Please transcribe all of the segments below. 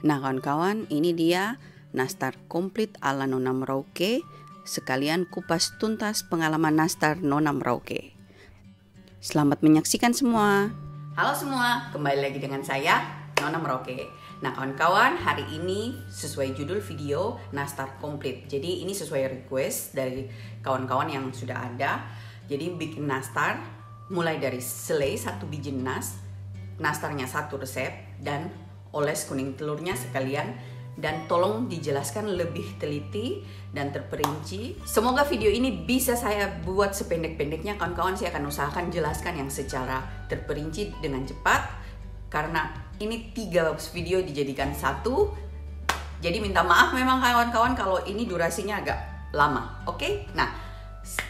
Nah kawan-kawan, ini dia nastar komplit ala Nona Merauke, sekalian kupas tuntas pengalaman nastar Nona Merauke. Selamat menyaksikan semua. Halo semua, kembali lagi dengan saya Nona Merauke. Nah kawan-kawan, hari ini sesuai judul video nastar komplit. Jadi ini sesuai request dari kawan-kawan yang sudah ada. Jadi bikin nastar mulai dari selai 1 biji nastarnya 1 resep, dan oles kuning telurnya sekalian, dan tolong dijelaskan lebih teliti dan terperinci. Semoga video ini bisa saya buat sependek-pendeknya kawan-kawan. Saya akan usahakan jelaskan yang secara terperinci dengan cepat, karena ini 3 video dijadikan 1. Jadi minta maaf memang kawan-kawan kalau ini durasinya agak lama. Oke? Nah,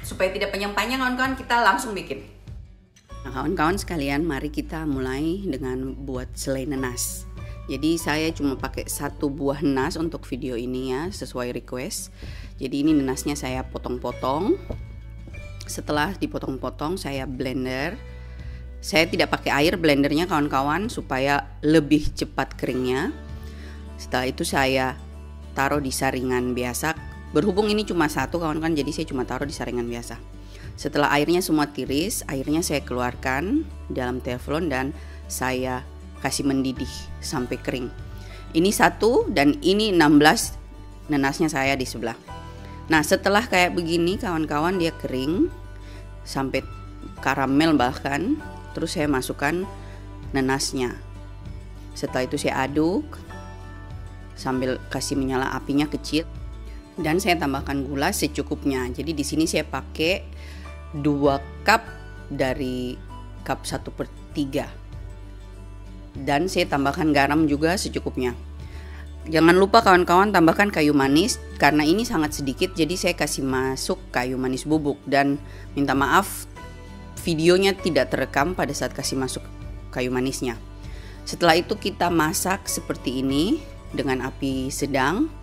supaya tidak panjang-panjang kawan-kawan, kita langsung bikin. Nah kawan-kawan sekalian, mari kita mulai dengan buat selai nanas. Jadi saya cuma pakai 1 buah nanas untuk video ini ya, sesuai request. Jadi ini nanasnya saya potong-potong. Setelah dipotong-potong saya blender. Saya tidak pakai air blendernya kawan-kawan, supaya lebih cepat keringnya. Setelah itu saya taruh di saringan biasa. Berhubung ini cuma 1 kawan-kawan, jadi saya cuma taruh di saringan biasa. Setelah airnya semua tiris, airnya saya keluarkan dalam teflon dan saya kasih mendidih sampai kering. Ini 1 dan ini 16 nanasnya saya di sebelah. Nah setelah kayak begini kawan-kawan, dia kering sampai karamel bahkan. Terus saya masukkan nanasnya. Setelah itu saya aduk sambil kasih menyala apinya kecil, dan saya tambahkan gula secukupnya. Jadi di sini saya pakai 2 cup dari cup 1/3. Dan saya tambahkan garam juga secukupnya. Jangan lupa kawan-kawan tambahkan kayu manis, karena ini sangat sedikit, jadi saya kasih masuk kayu manis bubuk. Dan minta maaf videonya tidak terekam pada saat kasih masuk kayu manisnya. Setelah itu kita masak seperti ini dengan api sedang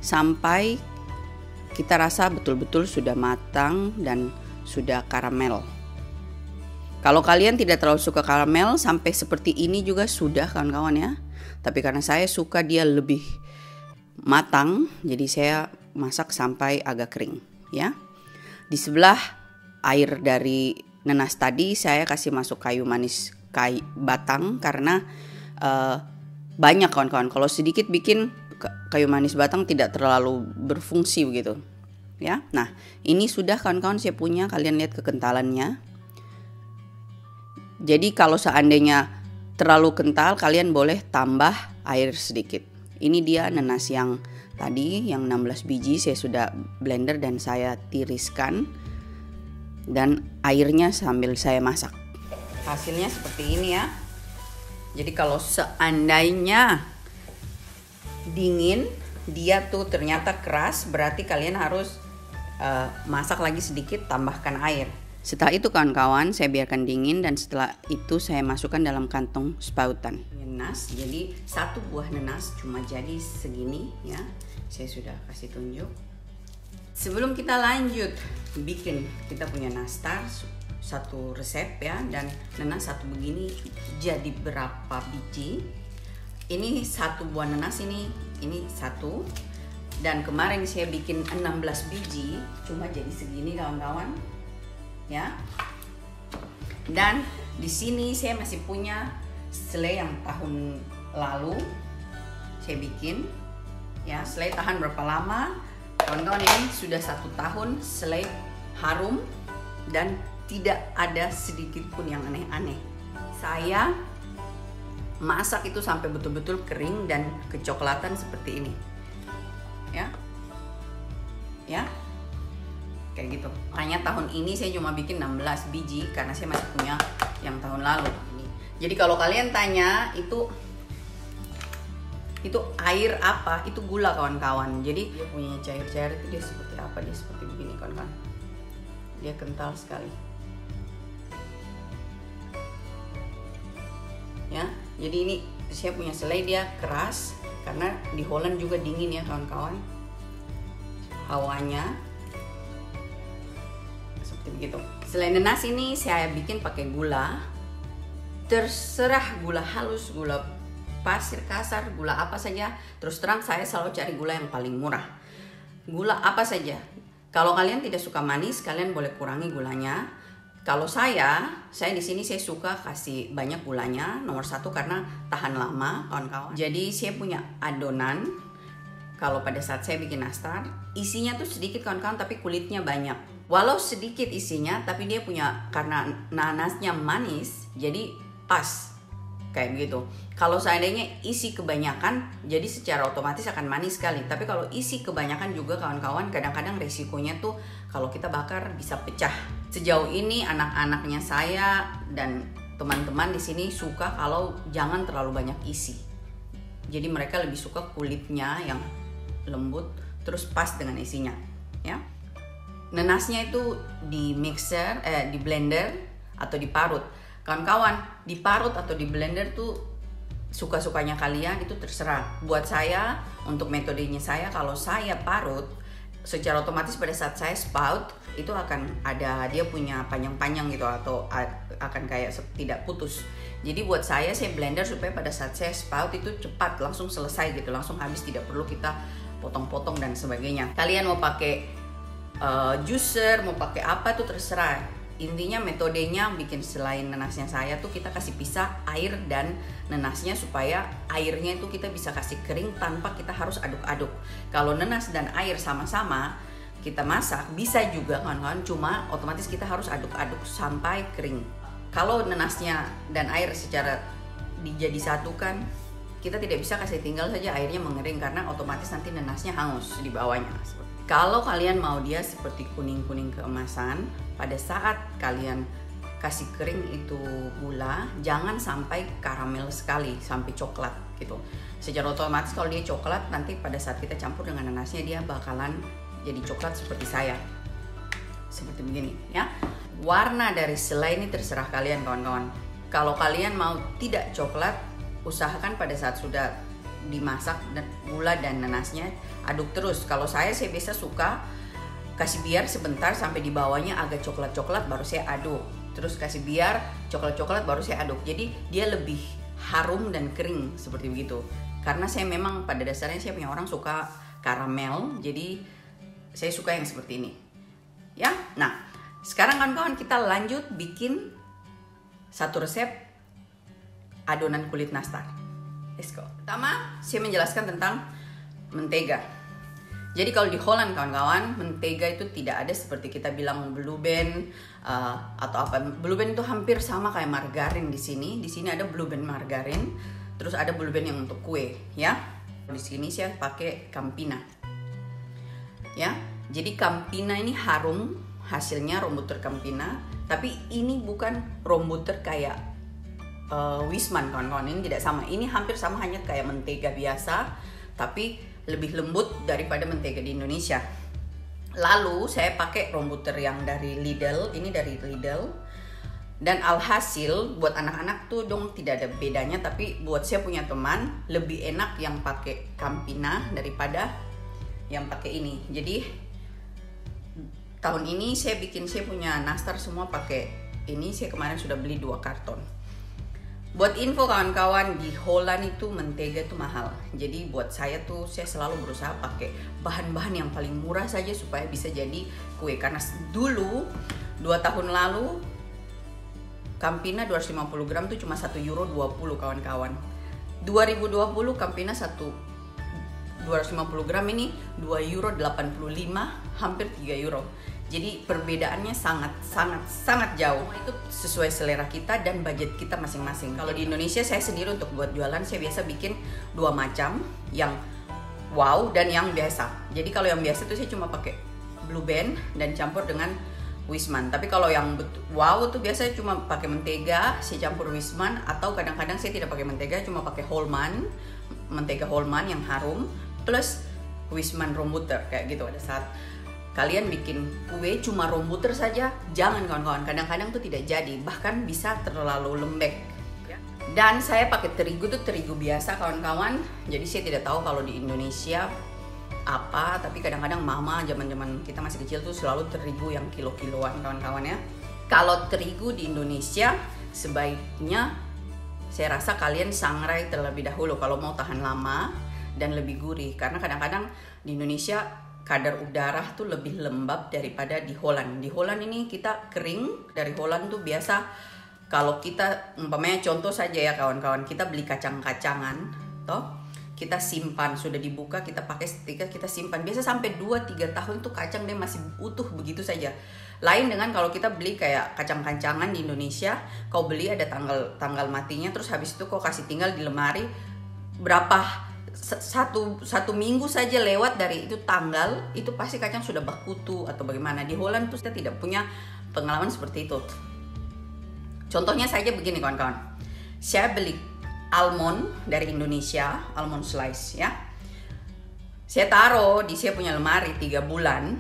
sampai kita rasa betul-betul sudah matang dan sudah karamel. Kalau kalian tidak terlalu suka karamel, sampai seperti ini juga sudah kawan-kawan ya. Tapi karena saya suka dia lebih matang, jadi saya masak sampai agak kering ya. Di sebelah air dari nanas tadi saya kasih masuk kayu manis batang, karena banyak kawan-kawan. Kalau sedikit bikin kayu manis batang tidak terlalu berfungsi begitu ya. Nah ini sudah kawan-kawan saya punya, kalian lihat kekentalannya. Jadi kalau seandainya terlalu kental, kalian boleh tambah air sedikit. Ini dia nanas yang tadi, yang 16 biji saya sudah blender dan saya tiriskan, dan airnya sambil saya masak. Hasilnya seperti ini ya. Jadi kalau seandainya dingin, dia tuh ternyata keras, berarti kalian harus masak lagi sedikit, tambahkan air. Setelah itu kawan-kawan saya biarkan dingin, dan setelah itu saya masukkan dalam kantong spautan. Nanas, jadi 1 buah nanas cuma jadi segini ya. Saya sudah kasih tunjuk. Sebelum kita lanjut bikin, kita punya nastar 1 resep ya, dan nanas 1 begini jadi berapa biji? Ini 1 buah nanas, ini 1. Dan kemarin saya bikin 16 biji cuma jadi segini kawan-kawan ya. Dan di sini saya masih punya selai yang tahun lalu saya bikin ya. Selai tahan berapa lama kawan-kawan? Ini sudah 1 tahun selai harum dan tidak ada sedikit pun yang aneh-aneh. Saya masak itu sampai betul-betul kering dan kecoklatan seperti ini ya kayak gitu. Makanya tahun ini saya cuma bikin 16 biji, karena saya masih punya yang tahun lalu ini. Jadi kalau kalian tanya itu air apa, itu gula kawan-kawan. Jadi dia punya cair-cair itu dia seperti apa, dia seperti begini kawan-kawan. Dia kental sekali ya. Jadi ini saya punya selai, dia keras karena di Holland juga dingin ya kawan-kawan hawanya. Begitu. Selain nanas ini saya bikin pakai gula. Terserah gula halus, gula pasir kasar, gula apa saja. Terus terang saya selalu cari gula yang paling murah. Gula apa saja. Kalau kalian tidak suka manis, kalian boleh kurangi gulanya. Kalau saya di sini saya suka kasih banyak gulanya. Nomor 1 karena tahan lama, kawan-kawan. Jadi saya punya adonan. Kalau pada saat saya bikin nastar, isinya tuh sedikit, kawan-kawan, tapi kulitnya banyak. Walau sedikit isinya, tapi dia punya, karena nanasnya manis, jadi pas kayak begitu. Kalau seandainya isi kebanyakan, jadi secara otomatis akan manis sekali. Tapi kalau isi kebanyakan juga, kawan-kawan, kadang-kadang resikonya tuh kalau kita bakar bisa pecah. Sejauh ini anak-anaknya saya dan teman-teman di sini suka kalau jangan terlalu banyak isi. Jadi mereka lebih suka kulitnya yang lembut terus pas dengan isinya, ya. Nanasnya itu di mixer, di blender atau diparut. Kawan-kawan, diparut atau di blender tuh suka-sukanya kalian, itu terserah. Buat saya, untuk metodenya saya, kalau saya parut, secara otomatis pada saat saya spout itu akan ada, dia punya panjang-panjang gitu, atau akan kayak tidak putus. Jadi buat saya blender supaya pada saat saya spout itu cepat, langsung selesai gitu, langsung habis, tidak perlu kita potong-potong dan sebagainya. Kalian mau pakai juicer, mau pakai apa tuh terserah. Intinya metodenya bikin selain nanasnya saya tuh kita kasih pisah air dan nanasnya, supaya airnya itu kita bisa kasih kering tanpa kita harus aduk-aduk. Kalau nanas dan air sama-sama kita masak bisa juga, kawan-kawan, cuma otomatis kita harus aduk-aduk sampai kering. Kalau nanasnya dan air secara dijadi satu kan, kita tidak bisa kasih tinggal saja airnya mengering, karena otomatis nanti nanasnya hangus di bawahnya. Kalau kalian mau dia seperti kuning-kuning keemasan, pada saat kalian kasih kering itu gula, jangan sampai karamel sekali, sampai coklat gitu. Secara otomatis kalau dia coklat, nanti pada saat kita campur dengan nanasnya dia bakalan jadi coklat seperti saya. Seperti begini, ya. Warna dari selai ini terserah kalian, kawan-kawan. Kalau kalian mau tidak coklat, usahakan pada saat sudah dimasak dan gula dan nanasnya aduk terus. Kalau saya biasa suka kasih biar sebentar sampai di bawahnya agak coklat-coklat, baru saya aduk. Terus kasih biar coklat-coklat, baru saya aduk. Jadi dia lebih harum dan kering seperti begitu. Karena saya memang pada dasarnya saya punya orang suka karamel, jadi saya suka yang seperti ini, ya. Nah, sekarang kawan-kawan kita lanjut bikin satu resep adonan kulit nastar. Let's go. Pertama, saya menjelaskan tentang mentega. Jadi kalau di Holland, kawan-kawan, mentega itu tidak ada seperti kita bilang Blue Band atau apa. Blue Band itu hampir sama kayak margarin di sini. Di sini ada Blue Band margarin, terus ada Blue Band yang untuk kue, ya. Di sini saya pakai Campina, ya. Jadi Campina ini harum, hasilnya Rombuster Campina, tapi ini bukan Rombuster kayak Wisman, kawan-kawan. Ini tidak sama, ini hampir sama, hanya kayak mentega biasa, tapi lebih lembut daripada mentega di Indonesia. Lalu saya pakai Rombuster yang dari Lidl, ini dari Lidl. Dan alhasil buat anak-anak tuh dong tidak ada bedanya, tapi buat saya punya teman lebih enak yang pakai Campina daripada yang pakai ini. Jadi tahun ini saya punya nastar semua pakai ini. Saya kemarin sudah beli 2 karton. Buat info kawan-kawan, di Holland itu mentega itu mahal. Jadi buat saya selalu berusaha pakai bahan-bahan yang paling murah saja supaya bisa jadi kue. Karena dulu 2 tahun lalu Campina 250 gram tuh cuma €1.20, kawan-kawan. 2020 Campina 250 gram ini €2.85, hampir €3. Jadi perbedaannya sangat jauh. Itu sesuai selera kita dan budget kita masing-masing. Kalau di Indonesia saya sendiri untuk buat jualan, saya biasa bikin 2 macam, yang wow dan yang biasa. Jadi kalau yang biasa itu saya cuma pakai Blue Band dan campur dengan Wisman. Tapi kalau yang wow tuh biasanya cuma pakai mentega, saya campur Wisman, atau kadang-kadang saya tidak pakai mentega, cuma pakai Holman, mentega Holman yang harum plus Wisman Rombuster kayak gitu. Pada saat kalian bikin kue cuma Rombuster saja, jangan, kawan-kawan. Kadang-kadang tuh tidak jadi, bahkan bisa terlalu lembek. Dan saya pakai terigu tuh terigu biasa, kawan-kawan. Jadi saya tidak tahu kalau di Indonesia apa, tapi kadang-kadang mama zaman-zaman kita masih kecil tuh selalu terigu yang kilo-kiloan, kawan-kawan, ya. Kalau terigu di Indonesia sebaiknya saya rasa kalian sangrai terlebih dahulu kalau mau tahan lama dan lebih gurih. Karena kadang-kadang di Indonesia kadar udara tuh lebih lembab daripada di Holland. Di Holland ini kita kering, dari Holland tuh biasa kalau kita umpamanya contoh saja ya kawan-kawan, kita beli kacang-kacangan, toh kita simpan, sudah dibuka, kita pakai setrika, kita simpan. Biasa sampai 2-3 tahun tuh kacang dia masih utuh begitu saja. Lain dengan kalau kita beli kayak kacang-kacangan di Indonesia, kau beli ada tanggal matinya, terus habis itu kau kasih tinggal di lemari, berapa satu minggu saja lewat dari itu tanggal, itu pasti kacang sudah berkutu atau bagaimana. Di Holland tuh kita tidak punya pengalaman seperti itu. Contohnya saja begini kawan-kawan, saya beli almond dari Indonesia, almond slice ya. Saya taruh di saya punya lemari 3 bulan.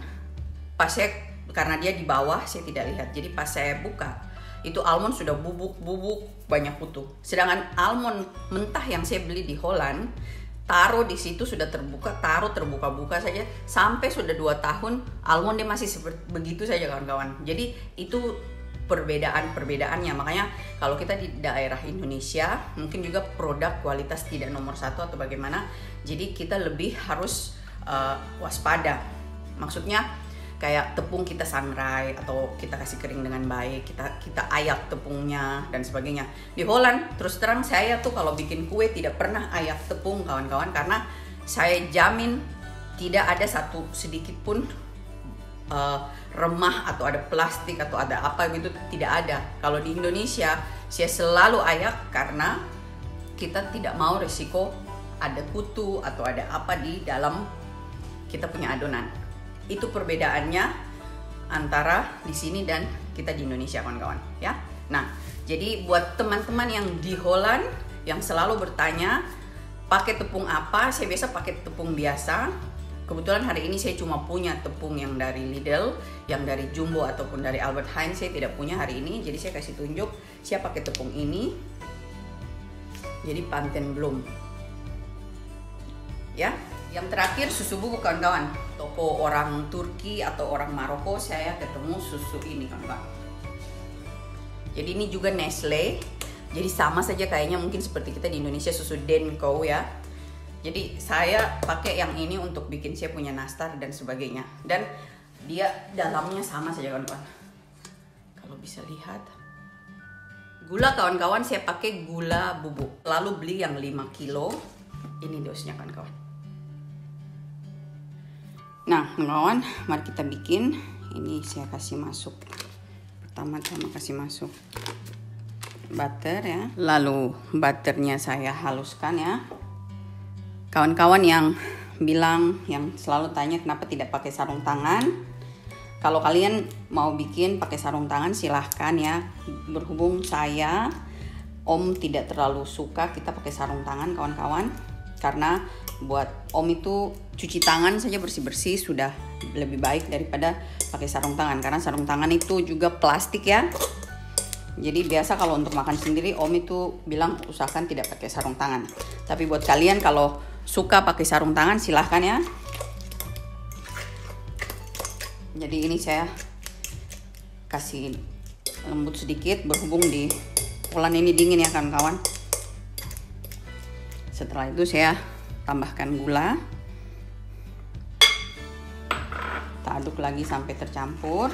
Pas saya, karena dia di bawah saya tidak lihat. Jadi pas saya buka, itu almond sudah bubuk-bubuk banyak kutu. Sedangkan almond mentah yang saya beli di Holland, taruh di situ sudah terbuka, taruh terbuka-buka saja sampai sudah 2 tahun, almond dia masih seperti begitu saja kawan-kawan. Jadi itu perbedaannya. Makanya kalau kita di daerah Indonesia mungkin juga produk kualitas tidak nomor 1 atau bagaimana, jadi kita lebih harus waspada. Maksudnya kayak tepung kita sangrai atau kita kasih kering dengan baik, kita ayak tepungnya dan sebagainya. Di Holland terus terang saya tuh kalau bikin kue tidak pernah ayak tepung kawan-kawan, karena saya jamin tidak ada satu sedikit pun remah atau ada plastik atau ada apa gitu, tidak ada. Kalau di Indonesia saya selalu ayak karena kita tidak mau resiko ada kutu atau ada apa di dalam kita punya adonan. Itu perbedaannya antara di sini dan kita di Indonesia kawan-kawan ya. Nah, jadi buat teman-teman yang di Holland yang selalu bertanya pakai tepung apa, saya biasa pakai tepung biasa. Kebetulan hari ini saya cuma punya tepung yang dari Lidl, yang dari Jumbo ataupun dari Albert Heijn saya tidak punya hari ini. Jadi saya kasih tunjuk, saya pakai tepung ini. Jadi Panten Bloem. Ya, yang terakhir susu bubuk kawan-kawan. Toko orang Turki atau orang Maroko saya ketemu susu ini kawan-kawan. Jadi ini juga Nestle. Jadi sama saja kayaknya mungkin seperti kita di Indonesia susu Denko ya. Jadi saya pakai yang ini untuk bikin saya punya nastar dan sebagainya. Dan dia dalamnya sama saja kawan-kawan. Kalau bisa lihat. Gula kawan-kawan saya pakai gula bubuk. Lalu beli yang 5 kilo. Ini dosnya kawan-kawan. Nah kawan-kawan, mari kita bikin. Ini saya kasih masuk. Pertama-tama kasih masuk butter ya. Lalu butternya saya haluskan ya. Kawan-kawan yang bilang, yang selalu tanya kenapa tidak pakai sarung tangan, kalau kalian mau bikin pakai sarung tangan silahkan ya. Berhubung saya, Om tidak terlalu suka kita pakai sarung tangan kawan-kawan, karena buat Om itu cuci tangan saja bersih-bersih sudah lebih baik daripada pakai sarung tangan, karena sarung tangan itu juga plastik ya. Jadi biasa kalau untuk makan sendiri Om itu bilang usahakan tidak pakai sarung tangan. Tapi buat kalian kalau suka pakai sarung tangan silahkan ya. Jadi ini saya kasih lembut sedikit, berhubung di Holland ini dingin ya kawan-kawan. Setelah itu saya tambahkan gula. Kita aduk lagi sampai tercampur.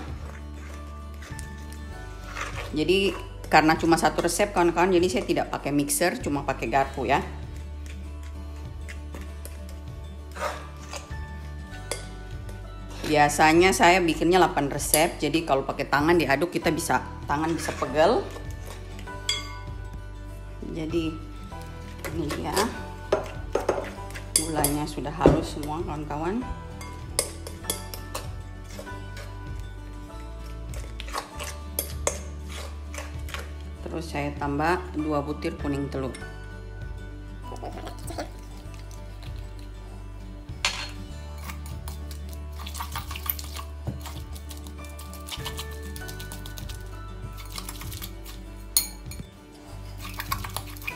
Jadi karena cuma satu resep kawan-kawan, jadi saya tidak pakai mixer, cuma pakai garpu ya. Biasanya saya bikinnya 8 resep, jadi kalau pakai tangan diaduk kita bisa, tangan bisa pegel. Jadi ini dia, gulanya sudah halus semua kawan-kawan. Terus saya tambah 2 butir kuning telur.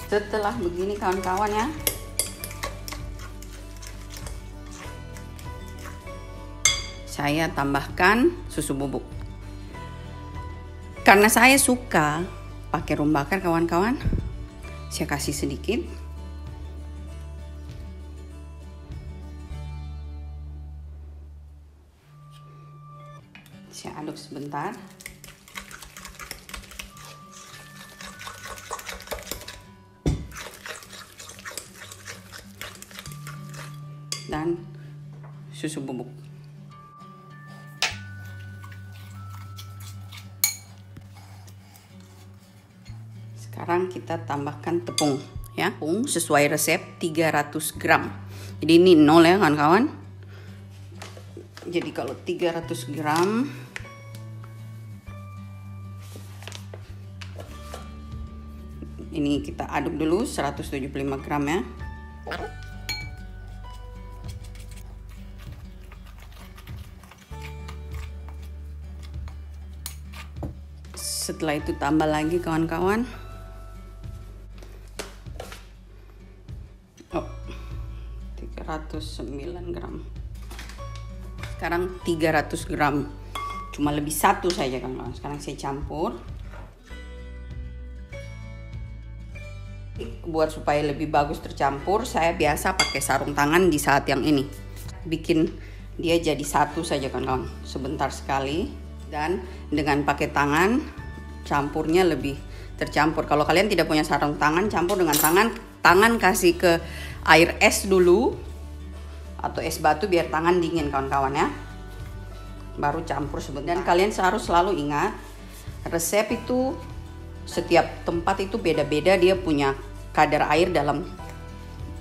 Setelah begini kawan-kawan ya, saya tambahkan susu bubuk. Karena saya suka pakai rum bakar kawan-kawan, Saya kasih sedikit. Saya aduk sebentar. Dan susu bubuk. Sekarang kita tambahkan tepung ya. Tepung sesuai resep 300 gram. Jadi ini 0 ya kawan-kawan. Jadi kalau 300 gram ini kita aduk dulu 175 gram ya. Setelah itu tambah lagi kawan-kawan. Oh, 309 gram. Sekarang 300 gram. Cuma lebih satu saja kawan-kawan. Sekarang saya campur. Buat supaya lebih bagus tercampur, saya biasa pakai sarung tangan di saat yang ini. Bikin dia jadi satu saja kawan-kawan. Sebentar sekali. Dan dengan pakai tangan campurnya lebih tercampur. Kalau kalian tidak punya sarung tangan, campur dengan tangan kasih ke air es dulu atau es batu biar tangan dingin kawan-kawan ya. Baru campur sebentar. Dan kalian harus selalu ingat, resep itu setiap tempat itu beda-beda, dia punya kadar air dalam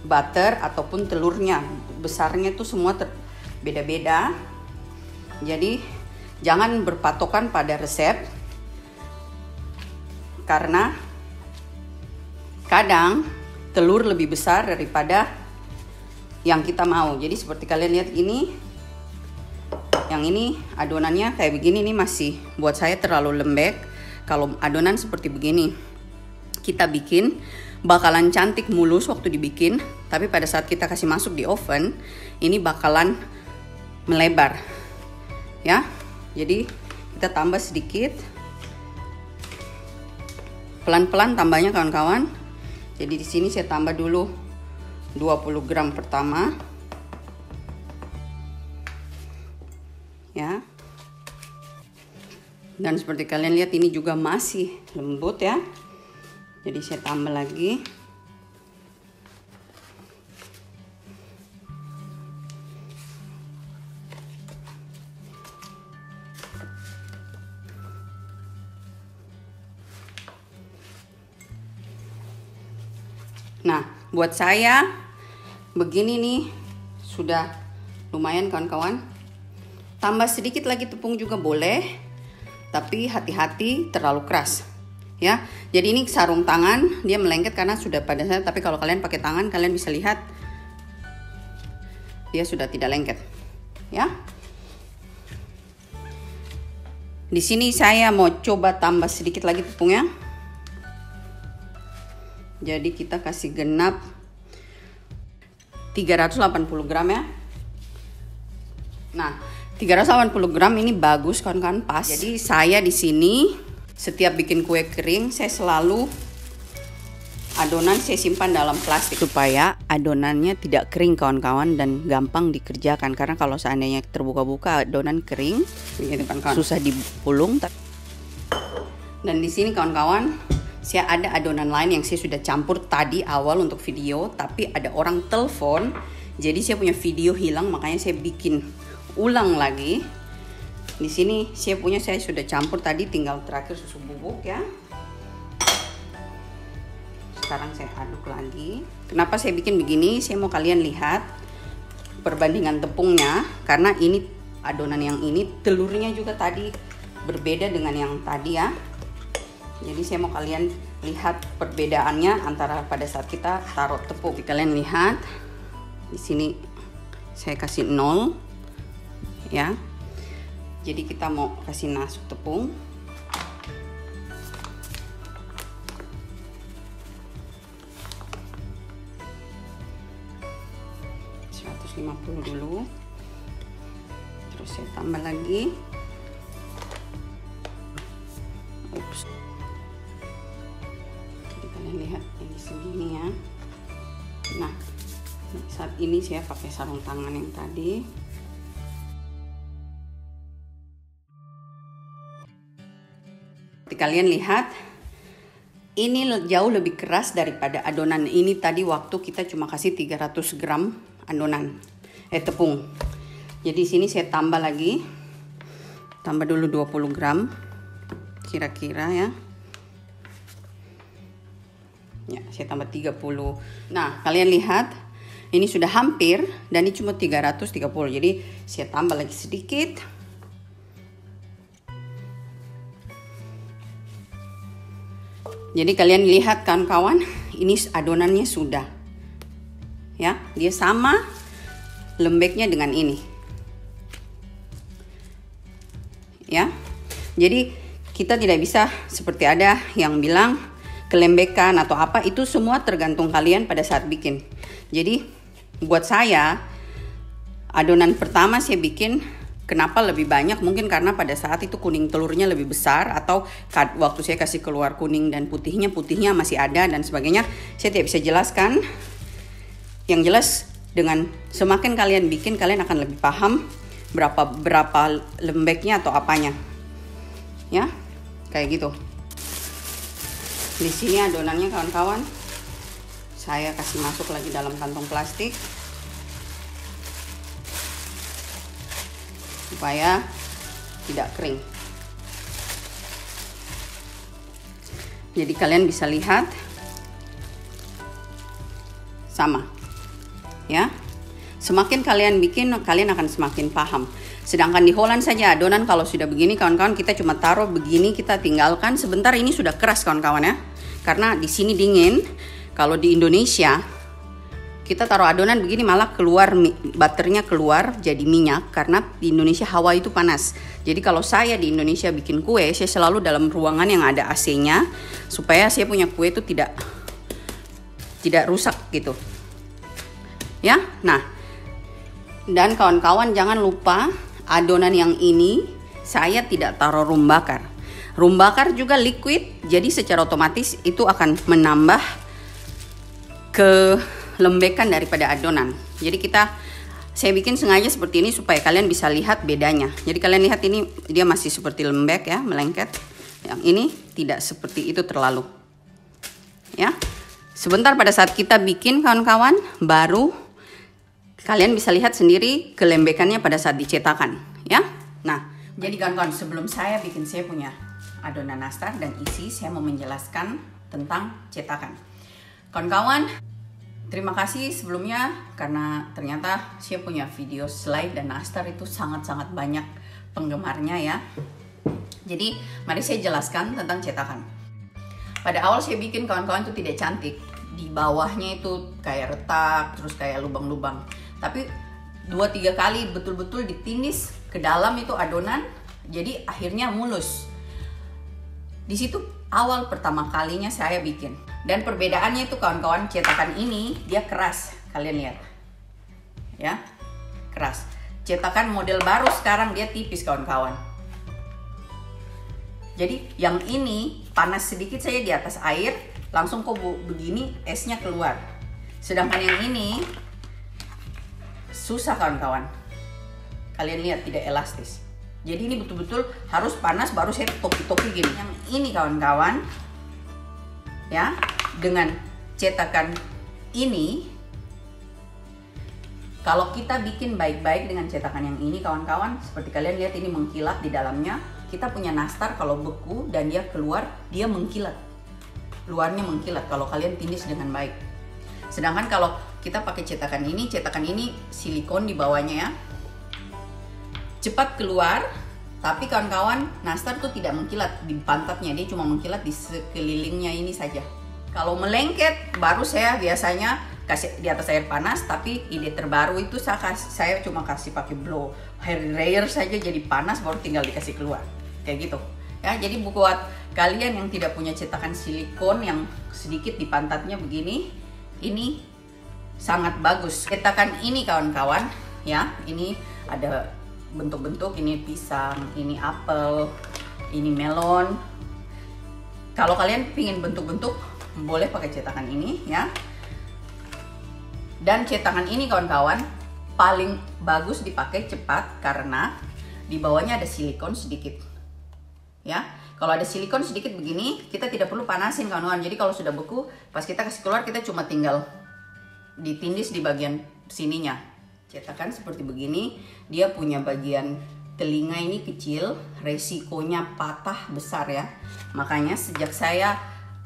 butter ataupun telurnya. Besarnya itu semua beda-beda. Jadi jangan berpatokan pada resep. Karena kadang telur lebih besar daripada yang kita mau. Jadi seperti kalian lihat ini, yang ini adonannya kayak begini, ini masih buat saya terlalu lembek. Kalau adonan seperti begini kita bikin bakalan cantik mulus waktu dibikin, tapi pada saat kita kasih masuk di oven ini bakalan melebar ya. Jadi kita tambah sedikit, pelan-pelan tambahnya kawan-kawan. Jadi di sini saya tambah dulu 20 gram pertama. Ya. Dan seperti kalian lihat ini juga masih lembut ya. Jadi saya tambah lagi. Nah, buat saya begini nih sudah lumayan kawan-kawan. Tambah sedikit lagi tepung juga boleh, tapi hati-hati terlalu keras ya. Jadi ini sarung tangan dia melengket karena sudah pada saya, tapi kalau kalian pakai tangan kalian bisa lihat dia sudah tidak lengket ya. Di sini saya mau coba tambah sedikit lagi tepungnya. Jadi kita kasih genap 380 gram ya. Nah, 380 gram ini bagus kan pas. Jadi saya di sini setiap bikin kue kering saya selalu adonan saya simpan dalam plastik supaya adonannya tidak kering kawan-kawan dan gampang dikerjakan. Karena kalau seandainya terbuka-buka adonan kering, gitu kan kawan, susah dipulung. Dan di sini kawan-kawan, saya ada adonan lain yang saya sudah campur tadi awal untuk video, tapi ada orang telepon, jadi saya punya video hilang, makanya saya bikin ulang lagi. Di sini saya sudah campur tadi, tinggal terakhir susu bubuk ya. Sekarang saya aduk lagi. Kenapa saya bikin begini? Saya mau kalian lihat perbandingan tepungnya, karena ini adonan yang ini telurnya juga tadi berbeda dengan yang tadi ya. Jadi saya mau kalian lihat perbedaannya antara pada saat kita taruh tepung. Kalian lihat di sini saya kasih 0 ya. Jadi kita mau kasih masuk tepung. Dulu, terus saya tambah lagi. Ups. Jadi kalian Kalian lihat ini segini ya. Nah, saat ini saya pakai sarung tangan yang tadi. Seperti kalian lihat, ini jauh lebih keras daripada adonan ini tadi waktu kita cuma kasih 300 gram adonan tepung. Jadi sini saya tambah lagi. Tambah dulu 20 gram kira-kira ya. Ya, saya tambah 30. Nah, kalian lihat ini sudah hampir dan ini cuma 330. Jadi saya tambah lagi sedikit. Jadi kalian lihat kawan-kawan, ini adonannya sudah. Ya, dia sama lembeknya dengan ini. Ya. Jadi kita tidak bisa seperti ada yang bilang kelembekan atau apa, itu semua tergantung kalian pada saat bikin. Jadi buat saya adonan pertama saya bikin kenapa lebih banyak, mungkin karena pada saat itu kuning telurnya lebih besar, atau waktu saya kasih keluar kuning dan putihnya masih ada dan sebagainya. Saya tidak bisa jelaskan. Yang jelas dengan semakin kalian bikin, kalian akan lebih paham berapa lembeknya atau apanya. Ya, kayak gitu. Di sini adonannya kawan-kawan, saya kasih masuk lagi dalam kantong plastik supaya tidak kering. Jadi kalian bisa lihat sama ya. Semakin kalian bikin, kalian akan semakin paham. Sedangkan di Holland saja adonan kalau sudah begini kawan-kawan, kita cuma taruh begini, kita tinggalkan sebentar, ini sudah keras kawan-kawan ya. Karena di sini dingin. Kalau di Indonesia kita taruh adonan begini malah keluar butternya keluar jadi minyak, karena di Indonesia hawa itu panas. Jadi kalau saya di Indonesia bikin kue, saya selalu dalam ruangan yang ada AC-nya supaya saya punya kue itu tidak rusak gitu. Ya. Nah, dan kawan-kawan jangan lupa adonan yang ini saya tidak taruh rum bakar. Rum bakar juga liquid, jadi secara otomatis itu akan menambah kelembekan daripada adonan. Jadi saya bikin sengaja seperti ini supaya kalian bisa lihat bedanya. Jadi kalian lihat ini dia masih seperti lembek ya, melengket. Yang ini tidak seperti itu terlalu. Ya. Sebentar pada saat kita bikin kawan-kawan, baru kalian bisa lihat sendiri kelembekannya pada saat dicetakan, ya. Nah, jadi kawan-kawan, sebelum saya bikin saya punya adonan nastar dan isi, saya mau menjelaskan tentang cetakan. Kawan-kawan, terima kasih sebelumnya karena ternyata saya punya video slide dan nastar itu sangat-sangat banyak penggemarnya ya. Jadi, mari saya jelaskan tentang cetakan. Pada awal saya bikin kawan-kawan itu tidak cantik. Di bawahnya itu kayak retak, terus kayak lubang-lubang. Tapi 2-3 kali betul-betul ditindis ke dalam itu adonan, jadi akhirnya mulus. Di situ awal pertama kalinya saya bikin. Dan perbedaannya itu kawan-kawan, cetakan ini dia keras, kalian lihat. Ya, keras. Cetakan model baru sekarang dia tipis kawan-kawan. Jadi yang ini panas sedikit saja di atas air, langsung kok begini esnya keluar. Sedangkan yang ini susah kawan-kawan. Kalian lihat tidak elastis. Jadi ini betul-betul harus panas baru saya topi-topi gini. Yang ini kawan-kawan, ya, dengan cetakan ini, kalau kita bikin baik-baik dengan cetakan yang ini kawan-kawan, seperti kalian lihat ini mengkilat di dalamnya. Kita punya nastar kalau beku dan dia keluar, dia mengkilat. Luarnya mengkilat kalau kalian tindis dengan baik. Sedangkan kalau kita pakai cetakan ini silikon di bawahnya ya. Cepat keluar, tapi kawan-kawan nastar tuh tidak mengkilat di pantatnya, dia cuma mengkilat di sekelilingnya ini saja. Kalau melengket baru saya biasanya kasih di atas air panas, tapi ide terbaru itu saya cuma kasih pakai blow hair dryer saja jadi panas baru tinggal dikasih keluar. Kayak gitu. Ya, jadi buat kalian yang tidak punya cetakan silikon yang sedikit di pantatnya begini, ini sangat bagus. Cetakan ini kawan-kawan, ya, ini ada bentuk-bentuk, ini pisang, ini apel, ini melon. Kalau kalian pingin bentuk-bentuk, boleh pakai cetakan ini ya. Dan cetakan ini kawan-kawan paling bagus dipakai cepat karena di bawahnya ada silikon sedikit. Ya, kalau ada silikon sedikit begini, kita tidak perlu panasin kawan-kawan. Jadi kalau sudah beku, pas kita kasih keluar kita cuma tinggal ditindis di bagian sininya. Cetakan seperti begini, dia punya bagian telinga ini kecil, resikonya patah besar ya. Makanya sejak saya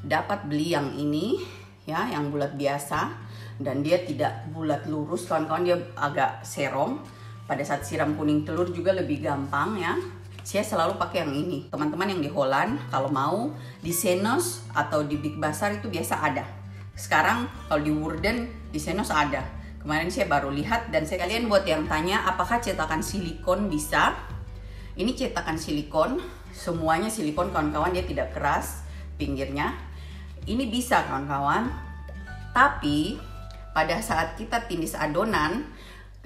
dapat beli yang ini ya, yang bulat biasa dan dia tidak bulat lurus kawan-kawan, dia agak serong. Pada saat siram kuning telur juga lebih gampang ya. Saya selalu pakai yang ini. Teman-teman yang di Holland kalau mau di Senos atau di Big Bazar itu biasa ada. Sekarang kalau di Woerden di Senos ada. Kemarin saya baru lihat dan kalian buat yang tanya apakah cetakan silikon bisa? Ini cetakan silikon, semuanya silikon kawan-kawan, dia tidak keras pinggirnya. Ini bisa kawan-kawan. Tapi pada saat kita tindis adonan,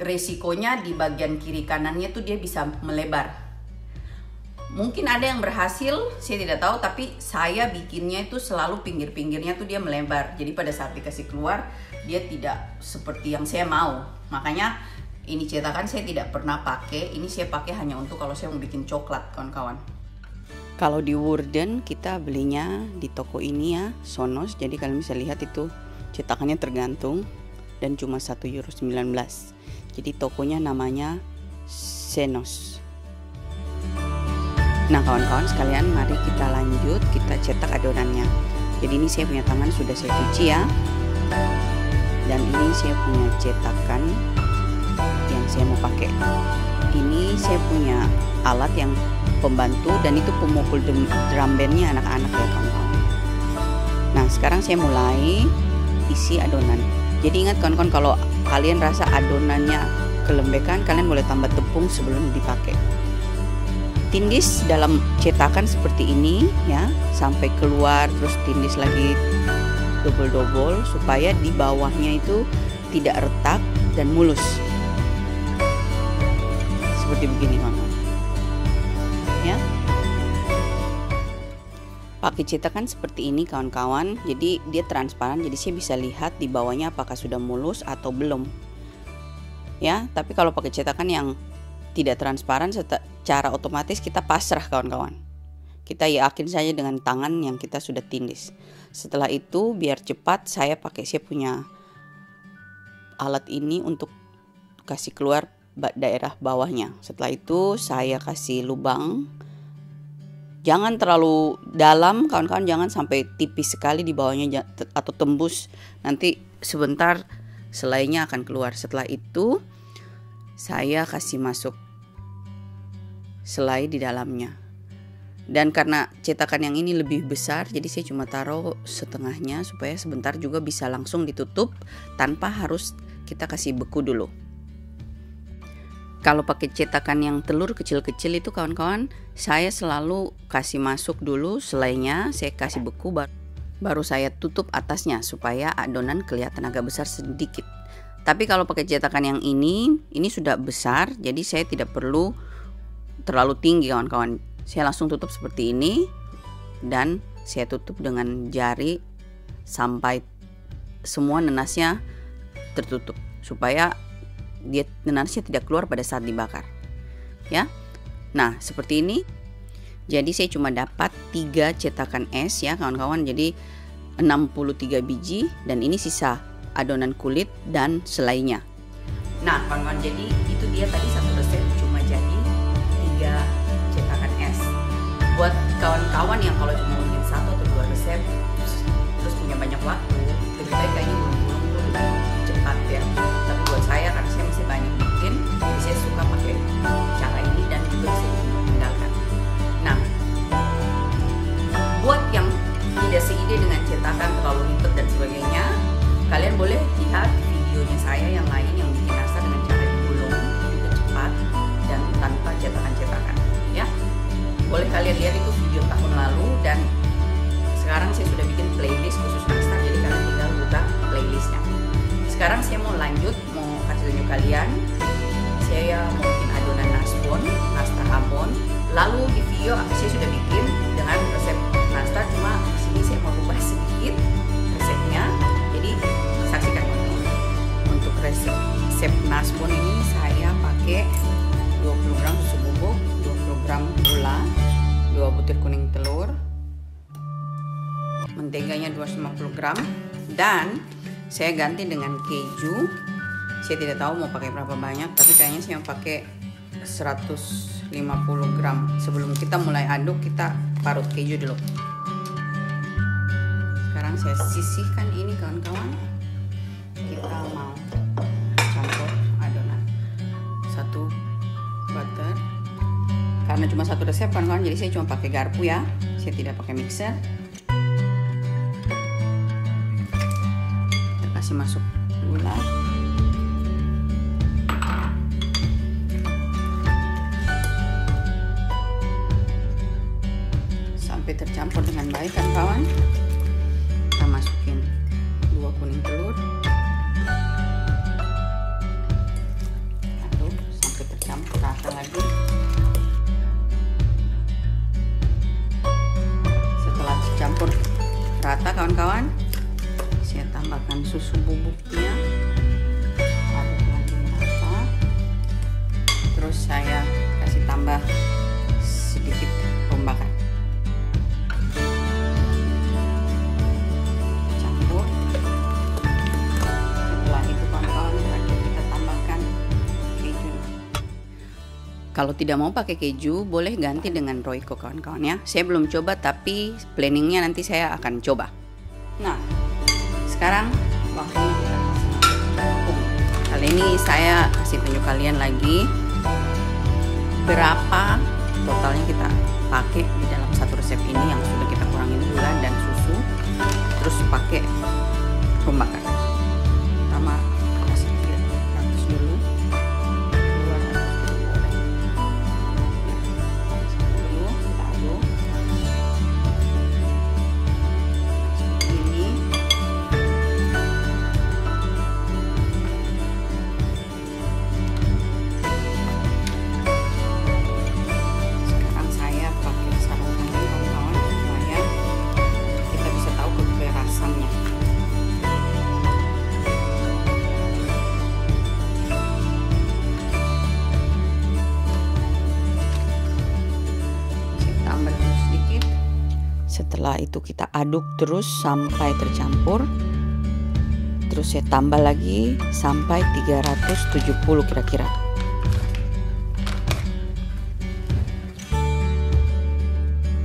resikonya di bagian kiri kanannya tuh dia bisa melebar. Mungkin ada yang berhasil, saya tidak tahu, tapi saya bikinnya itu selalu pinggir-pinggirnya tuh dia melebar. Jadi pada saat dikasih keluar, dia tidak seperti yang saya mau. Makanya ini cetakan saya tidak pernah pakai, ini saya pakai hanya untuk kalau saya mau bikin coklat kawan-kawan. Kalau di Woerden kita belinya di toko ini ya, Sonos. Jadi kalian bisa lihat itu cetakannya tergantung dan cuma €1,19. Jadi tokonya namanya Senos. Nah kawan-kawan sekalian, mari kita lanjut, kita cetak adonannya. Jadi ini saya punya tangan sudah saya cuci ya. Dan ini saya punya cetakan yang saya mau pakai. Ini saya punya alat yang pembantu dan itu pemukul drum bandnya anak-anak ya kawan-kawan. Nah sekarang saya mulai isi adonan. Jadi ingat kawan-kawan, kalau kalian rasa adonannya kelembekan, kalian boleh tambah tepung sebelum dipakai. Tindis dalam cetakan seperti ini ya, sampai keluar, terus tindis lagi double-double supaya di bawahnya itu tidak retak dan mulus. Seperti begini kawan-kawan. Ya. Pakai cetakan seperti ini kawan-kawan, jadi dia transparan, jadi saya bisa lihat di bawahnya apakah sudah mulus atau belum. Ya, tapi kalau pakai cetakan yang tidak transparan, secara otomatis kita pasrah kawan-kawan. Kita yakin saja dengan tangan yang kita sudah tindis. Setelah itu biar cepat saya punya alat ini untuk kasih keluar daerah bawahnya. Setelah itu saya kasih lubang. Jangan terlalu dalam kawan-kawan, jangan sampai tipis sekali di bawahnya atau tembus. Nanti sebentar selainya akan keluar. Setelah itu saya kasih masuk selai di dalamnya. Dan karena cetakan yang ini lebih besar, jadi saya cuma taruh setengahnya supaya sebentar juga bisa langsung ditutup tanpa harus kita kasih beku dulu. Kalau pakai cetakan yang telur kecil-kecil itu kawan-kawan, saya selalu kasih masuk dulu selainya, saya kasih beku baru saya tutup atasnya supaya adonan kelihatan agak besar sedikit. Tapi kalau pakai cetakan yang ini sudah besar, jadi saya tidak perlu terlalu tinggi kawan-kawan. Saya langsung tutup seperti ini dan saya tutup dengan jari sampai semua nenasnya tertutup supaya nenasnya tidak keluar pada saat dibakar. Ya. Nah, seperti ini. Jadi saya cuma dapat 3 cetakan es ya kawan-kawan. Jadi 63 biji dan ini sisa adonan kulit dan selainya. Nah, kawan-kawan, jadi itu dia tadi satu resep cuma jadi 3 cetakan es. Buat kawan-kawan yang kalau cuma bikin 1 atau 2 resep terus punya banyak waktu, lebih baik kayaknya gulung-gulung itu lebih cepat ya. Tapi buat saya karena saya masih banyak bikin, jadi saya suka pakai cara ini dan juga bisa ditinggalkan. Nah, buat yang tidak seide dengan cetakan terlalu ribet dan sebagainya, kalian boleh lihat videonya saya yang lain yang bikin nastar dengan cara digulung itu cepat dan tanpa cetakan-cetakan ya. Boleh kalian lihat itu video tahun lalu dan sekarang saya sudah bikin playlist khusus nastar, jadi kalian tinggal buka playlistnya. Sekarang saya mau lanjut, mau kasih tunjuk kalian saya mau bikin adonan nastar abon. Lalu di video saya sudah bikin dengan resep nastar, cuma di sini saya mau ubah sedikit resep nasbon ini saya pakai 20 gram susu bubuk, 20 gram gula, 2 butir kuning telur, menteganya 250 gram, dan saya ganti dengan keju. Saya tidak tahu mau pakai berapa banyak, tapi kayaknya saya mau pakai 150 gram. Sebelum kita mulai aduk, kita parut keju dulu. Sekarang saya sisihkan ini kawan-kawan. Kita mau campur adonan. 1 butter. Karena cuma 1 resep kawan-kawan, jadi saya cuma pakai garpu ya. Saya tidak pakai mixer. Kita kasih masuk gula. Sampai tercampur dengan baik kan kawan. Kita masukin 2 kuning telur, aduk sampai tercampur rata lagi. Setelah tercampur rata kawan-kawan, saya tambahkan susu bubuknya, aduk lagi rata. Terus saya kasih tambah sedikit rombakan. Kalau tidak mau pakai keju, boleh ganti dengan Royco kawan-kawan ya. Saya belum coba, tapi planningnya nanti saya akan coba. Nah, sekarang waktunya kita kasih tepung. Kali ini saya kasih tunjuk kalian lagi berapa totalnya kita pakai di dalam satu resep ini yang sudah kita kurangin gula dan susu. Terus pakai rombakan. Pertama kasih 300 dulu. Setelah itu kita aduk terus sampai tercampur. Terus saya tambah lagi sampai 370 kira-kira.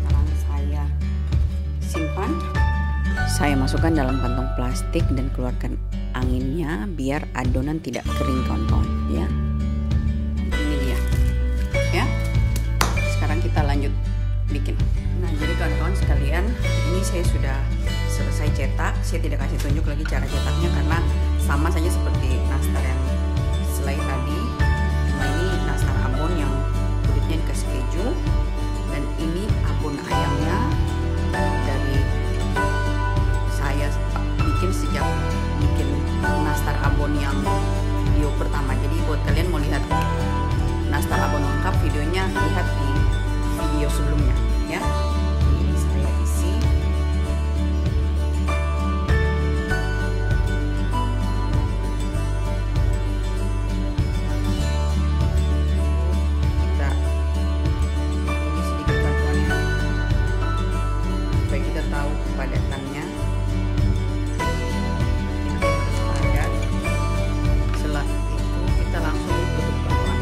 Sekarang saya simpan. Saya masukkan dalam kantong plastik dan keluarkan anginnya biar adonan tidak kering kawan-kawan ya. Ini dia. Ya. Sekarang kita lanjut bikin. Nah, jadi kawan-kawan sekalian, ini saya sudah selesai cetak. Saya tidak kasih tunjuk lagi cara cetaknya karena sama saja seperti nastar yang selain tadi. Cuma ini nastar abon yang kulitnya dikasih keju, dan ini abon ayamnya dari saya bikin sejak bikin nastar abon yang video pertama. Jadi buat kalian mau lihat nastar abon lengkap videonya, lihat di video sebelumnya ya. Ini saya isi. Kita ini sedikit bantuannya supaya kita tahu kepadatannya. Setelah itu kita langsung tutup kawan.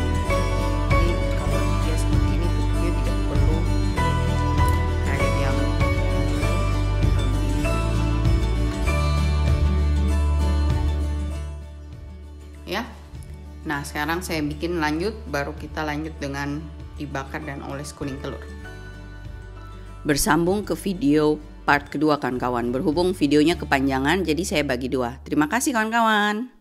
Ini kalau dia seperti ini tutupnya tidak perlu kayak yang ya. Nah, sekarang saya bikin lanjut, baru kita lanjut dengan dibakar dan oles kuning telur. Bersambung ke video part kedua kawan-kawan. Berhubung videonya kepanjangan, jadi saya bagi dua. Terima kasih kawan-kawan.